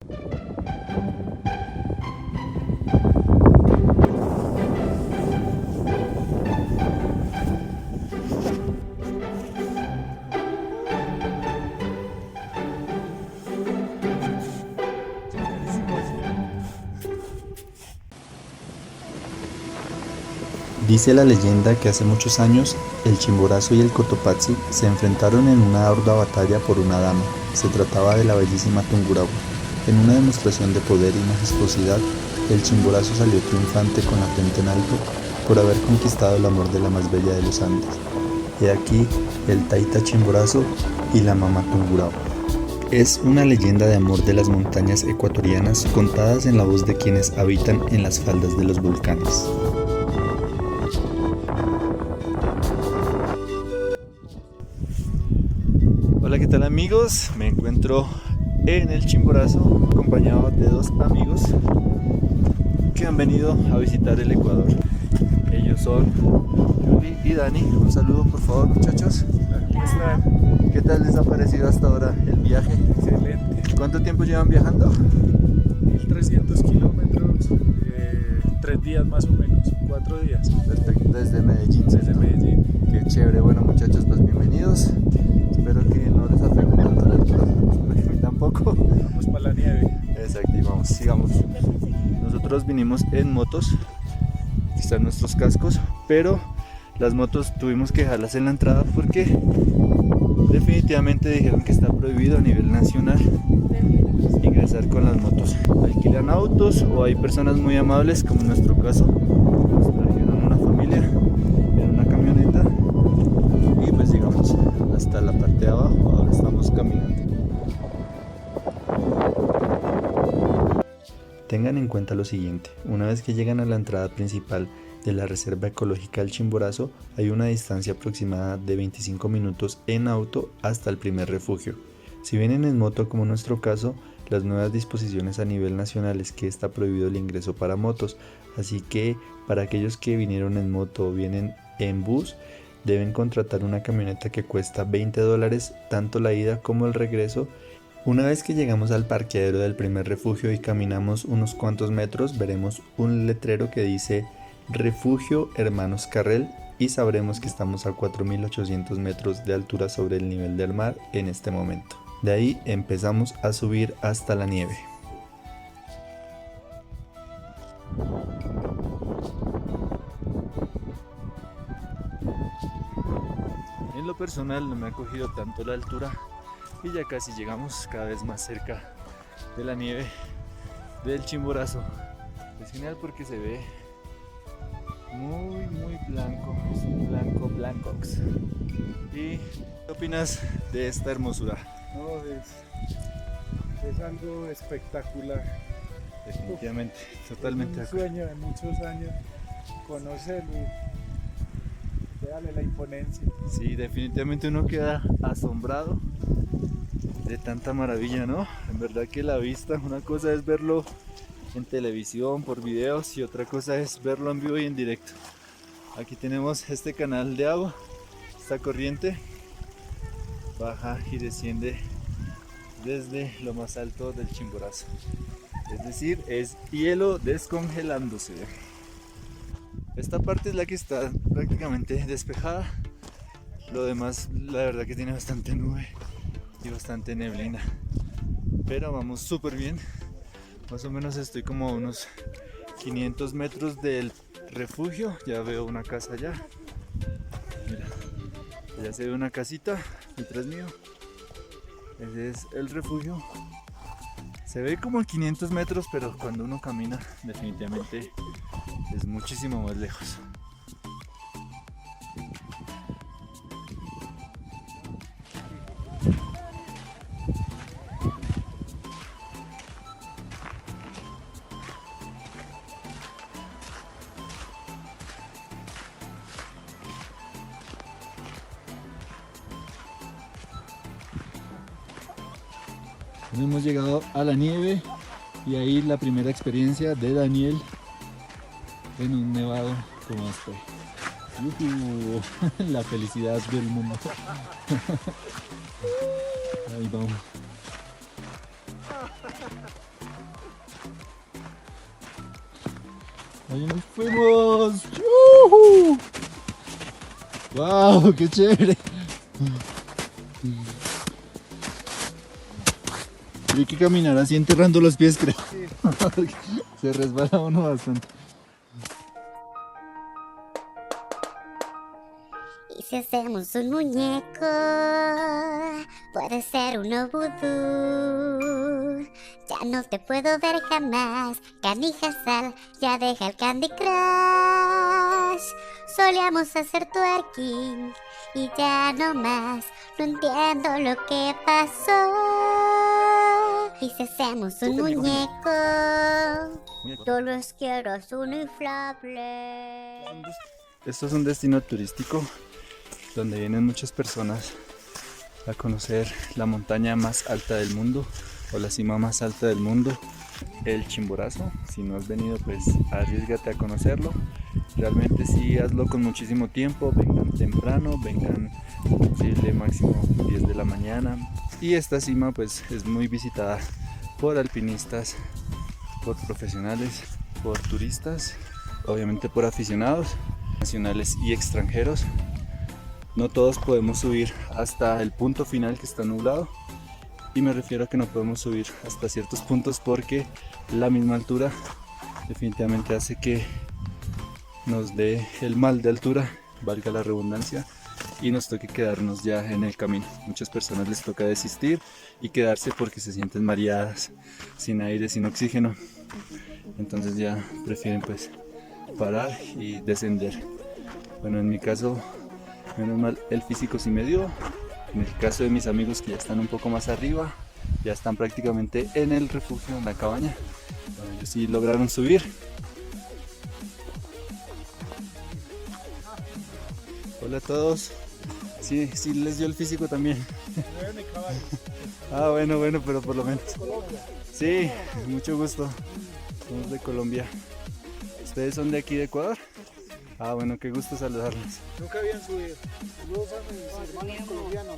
Dice la leyenda que hace muchos años el Chimborazo y el Cotopaxi se enfrentaron en una ardua batalla por una dama. Se trataba de la bellísima Tungurahua. En una demostración de poder y majestuosidad, el Chimborazo salió triunfante con la frente en alto por haber conquistado el amor de la más bella de los Andes. He aquí el Taita Chimborazo y la Mama Tungurahua. Es una leyenda de amor de las montañas ecuatorianas contadas en la voz de quienes habitan en las faldas de los volcanes. Hola, ¿qué tal amigos? Me encuentro en el Chimborazo acompañado de dos amigos que han venido a visitar el Ecuador. Ellos son Juli y Dani. Un saludo por favor, muchachos. Aquí están. ¿Qué tal les ha parecido hasta ahora el viaje? Excelente. ¿Cuánto tiempo llevan viajando? 1300 kilómetros, 3 días más o menos, 4 días. Perfecto, desde Medellín. Desde Medellín. Qué chévere. Bueno, muchachos, pues bienvenidos. Espero que no les afecte tanto la altura. Espero que a mí tampoco. Vamos para la nieve. Exacto, y vamos, sigamos. Nosotros vinimos en motos. Aquí están nuestros cascos, pero las motos tuvimos que dejarlas en la entrada porque definitivamente dijeron que está prohibido a nivel nacional ingresar con las motos. Alquilan autos o hay personas muy amables, como en nuestro caso. Nos trajeron una familia en una camioneta y pues llegamos hasta la parte de abajo. Ahora estamos caminando. Tengan en cuenta lo siguiente: una vez que llegan a la entrada principal de la Reserva Ecológica del Chimborazo, hay una distancia aproximada de 25 minutos en auto hasta el primer refugio. Si vienen en moto, como en nuestro caso, las nuevas disposiciones a nivel nacional es que está prohibido el ingreso para motos, así que para aquellos que vinieron en moto o vienen en bus, deben contratar una camioneta que cuesta $20 tanto la ida como el regreso. Una vez que llegamos al parqueadero del primer refugio y caminamos unos cuantos metros, veremos un letrero que dice Refugio Hermanos Carrel y sabremos que estamos a 4.800 metros de altura sobre el nivel del mar en este momento. De ahí empezamos a subir hasta la nieve. En lo personal no me ha cogido tanto la altura y ya casi llegamos cada vez más cerca de la nieve del Chimborazo. Es genial porque se ve muy blanco, es un blancox. ¿Y qué opinas de esta hermosura? No, es algo espectacular. Definitivamente, totalmente. Es un sueño de muchos años conocerlo y véale la imponencia. Sí, definitivamente uno queda asombrado de tanta maravilla, ¿no? En verdad que la vista, una cosa es verlo en televisión, por videos, y otra cosa es verlo en vivo y en directo. Aquí tenemos este canal de agua, esta corriente baja y desciende desde lo más alto del Chimborazo. Es decir, es hielo descongelándose. Esta parte es la que está prácticamente despejada. Lo demás, la verdad que tiene bastante nube y bastante neblina. Pero vamos súper bien. Más o menos estoy como a unos 500 metros del refugio. Ya veo una casa allá. Mira, allá se ve una casita detrás mío. Ese es el refugio. Se ve como a 500 metros, pero cuando uno camina definitivamente es muchísimo más lejos. Hemos llegado a la nieve y ahí la primera experiencia de Daniel en un nevado como este. La felicidad del mundo. Ahí vamos. Ahí nos fuimos. ¡Yuhu! ¡Wow! ¡Qué chévere! Hay que caminar así enterrando los pies, creo. Sí. Se resbala uno bastante. Y si hacemos un muñeco, puede ser uno vudú. Ya no te puedo ver jamás, canija sal, ya deja el Candy Crush. Solíamos hacer twerking y ya no más, no entiendo lo que pasó. Y si hacemos un muñeco, yo los quiero, es un inflable. Esto es un destino turístico donde vienen muchas personas a conocer la montaña más alta del mundo o la cima más alta del mundo, el Chimborazo. Si no has venido, pues arriésgate a conocerlo. Realmente sí, hazlo con muchísimo tiempo, vengan temprano, vengan posible máximo 10 de la mañana. Y esta cima pues es muy visitada por alpinistas, por profesionales, por turistas, obviamente por aficionados nacionales y extranjeros. No todos podemos subir hasta el punto final que está nublado, y me refiero a que no podemos subir hasta ciertos puntos porque la misma altura definitivamente hace que nos dé el mal de altura, valga la redundancia, y nos toque quedarnos ya en el camino. Muchas personas les toca desistir y quedarse porque se sienten mareadas, sin aire, sin oxígeno, entonces ya prefieren pues parar y descender. Bueno, en mi caso, menos mal el físico sí me dio. En el caso de mis amigos que ya están un poco más arriba, ya están prácticamente en el refugio, en la cabaña. Bueno, ellos sí lograron subir. Hola a todos. Sí, sí les dio el físico también. Ah, bueno, pero por lo menos. Sí, mucho gusto. Somos de Colombia. ¿Ustedes son de aquí de Ecuador? Ah, bueno, qué gusto saludarlos. Nunca habían subido. Saludos a mis hermanos colombianos.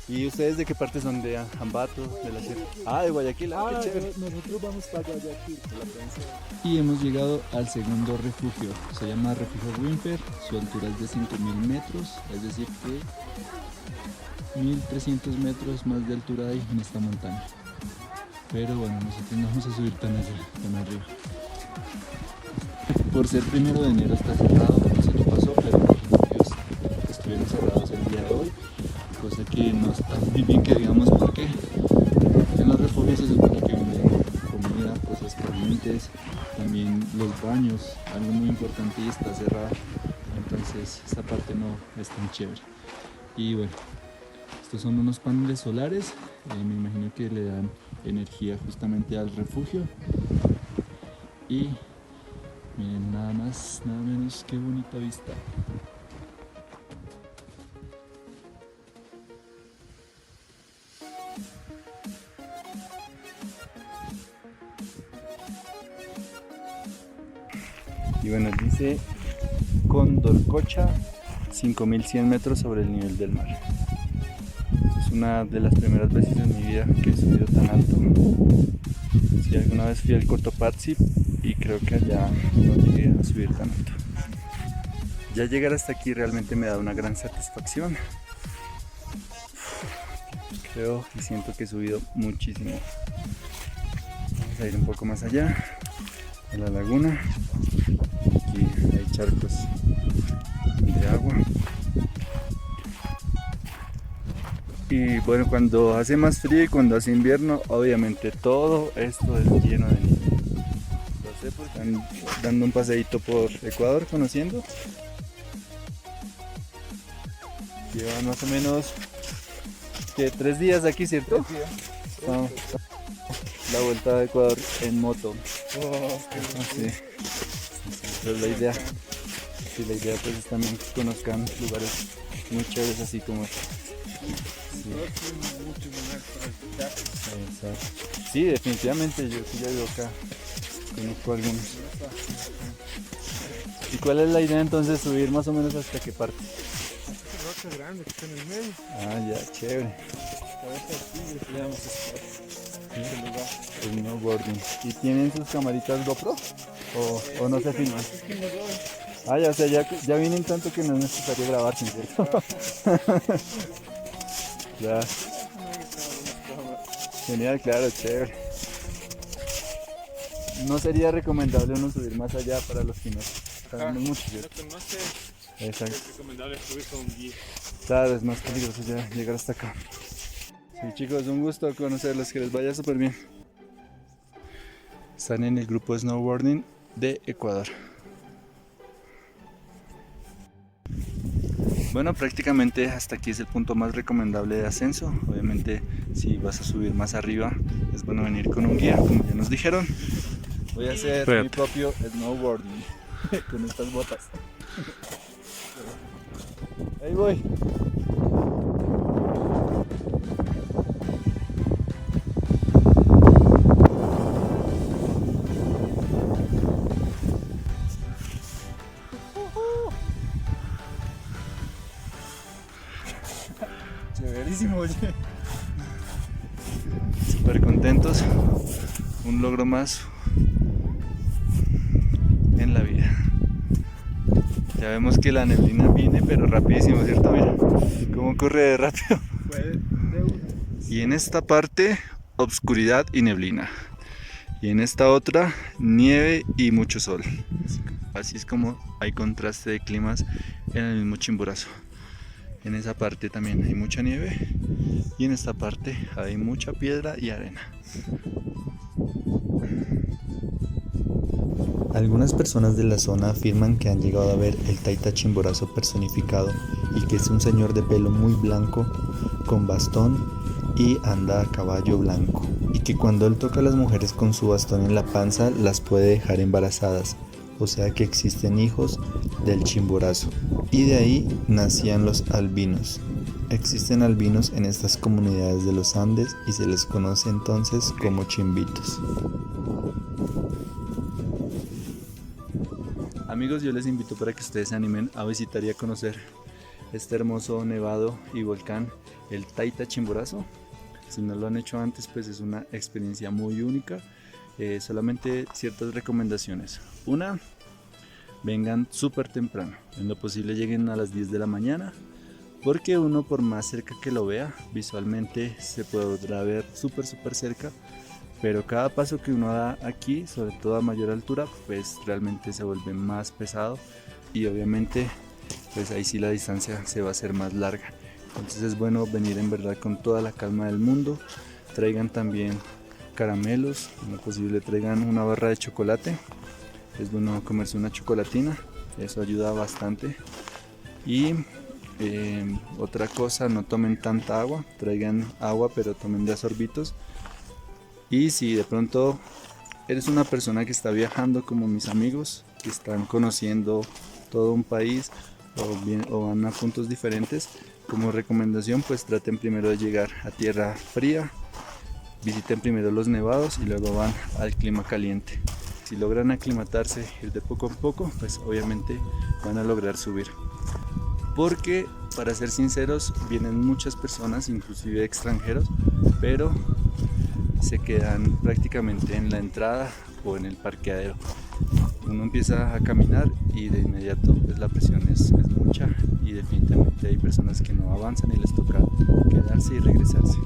¿Y ustedes de qué parte son? ¿De Ambato? ¿De la sierra? Ah, de Guayaquil, qué chévere. Nosotros vamos para Guayaquil. Y hemos llegado al segundo refugio. Se llama Refugio Wimper. Su altura es de 5000 metros, es decir que 1300 metros más de altura hay en esta montaña. Pero bueno, nosotros no vamos a subir tan arriba. Por ser 1 de enero está cerrado, no sé qué pasó, pero los refugios estuvieron cerrados el día de hoy, cosa que no está muy bien que digamos, porque en los refugios se supone que venden comida, cosas calientes, también los baños, algo muy importante, y está cerrado, entonces esta parte no es tan chévere. Y bueno, estos son unos paneles solares, me imagino que le dan energía justamente al refugio. Y miren, nada más, nada menos, qué bonita vista. Y bueno, dice Condorcocha, 5100 metros sobre el nivel del mar. Es una de las primeras veces en mi vida que he subido tan alto. Si alguna vez fui al Cotopaxi y creo que allá no llegué a subir tan alto. Ya llegar hasta aquí realmente me da una gran satisfacción. Creo y siento que he subido muchísimo. Vamos a ir un poco más allá, a la laguna. Aquí hay charcos de agua. Y bueno, cuando hace más frío y cuando hace invierno, obviamente todo esto es lleno de nieve. Lo sé porque están dando un paseíto por Ecuador, conociendo. Llevan más o menos 3 días aquí, ¿cierto? Vamos la vuelta de Ecuador en moto. Sí. Esa es la idea. Sí, la idea pues es también que conozcan lugares muy chéveres así como este. Sí, definitivamente, yo que ya vivo acá, conozco algunos. ¿Y cuál es la idea entonces, subir más o menos hasta qué parte? Esta roca grande que está en el medio. Ah, ya, chévere. Snowboarding. ¿Y tienen sus camaritas GoPro? ¿O no se filman? Ah, ya, o sea, ya vienen tanto que no es necesario grabarse, ¿cierto? Ya. Genial, claro, chévere. No sería recomendable uno subir más allá para los que no saben mucho, ¿cierto? Exacto. Es recomendable subir con un guía. Claro, es más peligroso ya llegar hasta acá. Sí, chicos, un gusto conocerlos, que les vaya súper bien. Están en el grupo de snowboarding de Ecuador. Bueno, prácticamente hasta aquí es el punto más recomendable de ascenso. Obviamente, si vas a subir más arriba, es bueno venir con un guía, como ya nos dijeron. Voy a hacer mi propio snowboarding con estas botas. Ahí voy. Chéverísimo, oye. Súper contentos. Un logro más en la vida. Ya vemos que la neblina viene, pero rapidísimo, ¿cierto? Mira cómo corre de rápido. Y en esta parte, obscuridad y neblina. Y en esta otra, nieve y mucho sol. Así es como hay contraste de climas en el mismo Chimborazo. En esa parte también hay mucha nieve y en esta parte hay mucha piedra y arena. Algunas personas de la zona afirman que han llegado a ver el Taita Chimborazo personificado y que es un señor de pelo muy blanco con bastón y anda a caballo blanco, y que cuando él toca a las mujeres con su bastón en la panza las puede dejar embarazadas, o sea que existen hijos del Chimborazo, y de ahí nacían los albinos. Existen albinos en estas comunidades de los Andes y se les conoce entonces como chimbitos. Amigos, yo les invito para que ustedes se animen a visitar y a conocer este hermoso nevado y volcán, el Taita Chimborazo. Si no lo han hecho antes, pues es una experiencia muy única. Solamente ciertas recomendaciones. Una, vengan súper temprano, en lo posible lleguen a las 10 de la mañana, porque uno, por más cerca que lo vea, visualmente se podrá ver súper cerca, pero cada paso que uno da aquí, sobre todo a mayor altura, pues realmente se vuelve más pesado y obviamente pues ahí sí la distancia se va a hacer más larga. Entonces es bueno venir en verdad con toda la calma del mundo. Traigan también caramelos, en lo posible traigan una barra de chocolate. Es bueno comerse una chocolatina, eso ayuda bastante. Y otra cosa, no tomen tanta agua, traigan agua pero tomen de a sorbitos. Y si de pronto eres una persona que está viajando como mis amigos, que están conociendo todo un país o van a puntos diferentes, como recomendación pues traten primero de llegar a tierra fría, visiten primero los nevados y luego van al clima caliente. Si logran aclimatarse, ir de poco a poco, pues obviamente van a lograr subir. Porque, para ser sinceros, vienen muchas personas, inclusive extranjeros, pero se quedan prácticamente en la entrada o en el parqueadero. Uno empieza a caminar y de inmediato pues, la presión es mucha y definitivamente hay personas que no avanzan y les toca quedarse y regresarse.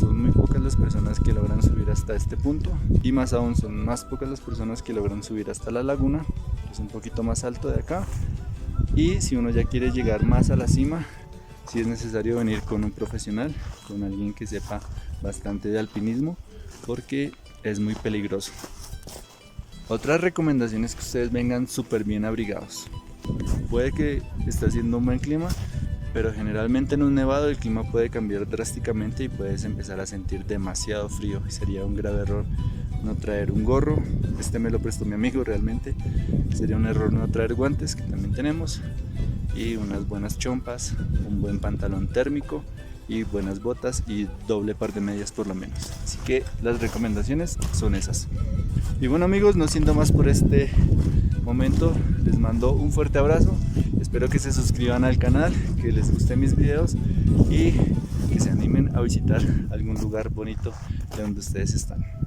Son muy pocas las personas que logran subir hasta este punto y más aún son más pocas las personas que logran subir hasta la laguna, que es un poquito más alto de acá. Y si uno ya quiere llegar más a la cima, sí es necesario venir con un profesional, con alguien que sepa bastante de alpinismo, porque es muy peligroso. Otra recomendación es que ustedes vengan súper bien abrigados. Puede que esté haciendo un buen clima, pero generalmente en un nevado el clima puede cambiar drásticamente y puedes empezar a sentir demasiado frío y sería un grave error no traer un gorro. Este me lo prestó mi amigo, realmente sería un error no traer guantes, que también tenemos, y unas buenas chompas, un buen pantalón térmico y buenas botas y doble par de medias por lo menos. Así que las recomendaciones son esas. Y bueno amigos, no siendo más por este momento, les mando un fuerte abrazo. Espero que se suscriban al canal, que les gusten mis videos y que se animen a visitar algún lugar bonito de donde ustedes están.